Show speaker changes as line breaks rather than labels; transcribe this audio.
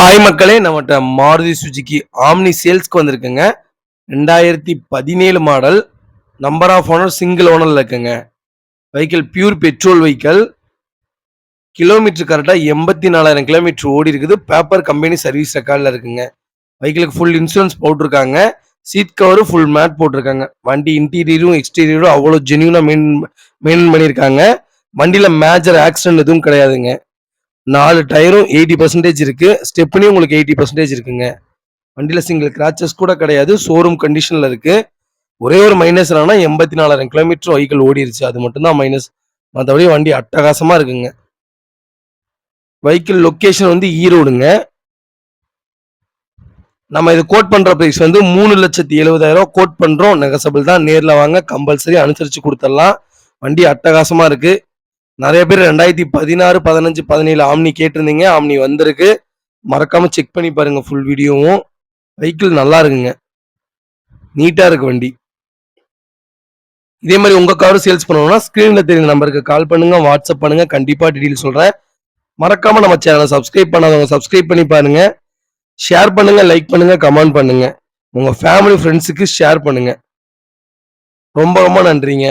Hi மக்களே, நம்மகிட்ட Maruti Suzuki omni சேல்ஸ்க்கு வந்திருக்குங்க. 2017 model. Number of owner single ஓனர்ல இருக்குங்க. Vehicle pure petrol vehicle. Kilometre கரெக்டாக 84,000 கிலோமீட்டர் ஓடி இருக்குது. பேப்பர் கம்பெனி சர்வீஸ் ரெக்கார்டில் இருக்குங்க. வெஹிக்கிளுக்கு ஃபுல் இன்சூரன்ஸ் போட்டிருக்காங்க. சீட் கவரு ஃபுல் மேட் போட்டிருக்காங்க. வண்டி இன்டீரியரும் எக்ஸ்டீரியரும் அவ்வளோ ஜென்யூனாக மெயின்டைன் பண்ணியிருக்காங்க. வண்டியில் மேஜர் ஆக்சிடென்ட் எதுவும் கிடையாதுங்க. 4 டயரும் 80% இருக்கு. ஸ்டெப்னியும் உங்களுக்கு 80% இருக்குங்க. வண்டியில் சிங்கிள் கிராச்சஸ் கூட கிடையாது. ஷோரூம் கண்டிஷனில் இருக்கு. ஒரே ஒரு மைனஸ் என்னன்னா 84,000 கிலோமீட்டர் வெஹிக்கிள் ஓடிருச்சு. அது மட்டும்தான் மைனஸ். மற்றபடி வண்டி அட்டகாசமாக இருக்குங்க. வெஹிக்கிள் லொக்கேஷன் வந்து ஈரோடுங்க. நம்ம இது கோட் பண்ணுற ப்ரைஸ் வந்து 3,70,000 கோட் பண்ணுறோம். நெகசபிள் தான். நேரில் வாங்க, கம்பல்சரி அனுசரித்து கொடுத்துடலாம். வண்டி அட்டகாசமாக இருக்குது. நிறைய பேர் 2016, 15, 17 ஆம்னி கேட்டிருந்தீங்க. ஆம்னி வந்திருக்கு. மறக்காம செக் பண்ணி பாருங்க ஃபுல் வீடியோவும். வெஹிக்கிள் நல்லா இருக்குங்க. நீட்டா இருக்கு வண்டி. இதே மாதிரி உங்க காரும் சேல்ஸ் பண்ணணும்னா ஸ்கிரீன்ல தெரியுற நம்பருக்கு கால் பண்ணுங்க, வாட்ஸ்அப் பண்ணுங்க. கண்டிப்பா டீடைல் சொல்றேன். மறக்காம நம்ம சேனலை சப்ஸ்கிரைப் பண்ணாதவங்க சப்ஸ்கிரைப் பண்ணி பாருங்க. ஷேர் பண்ணுங்க, லைக் பண்ணுங்க, கமெண்ட் பண்ணுங்க. உங்க ஃபேமிலி ஃப்ரெண்ட்ஸுக்கு ஷேர் பண்ணுங்க. ரொம்ப ரொம்ப நன்றிங்க.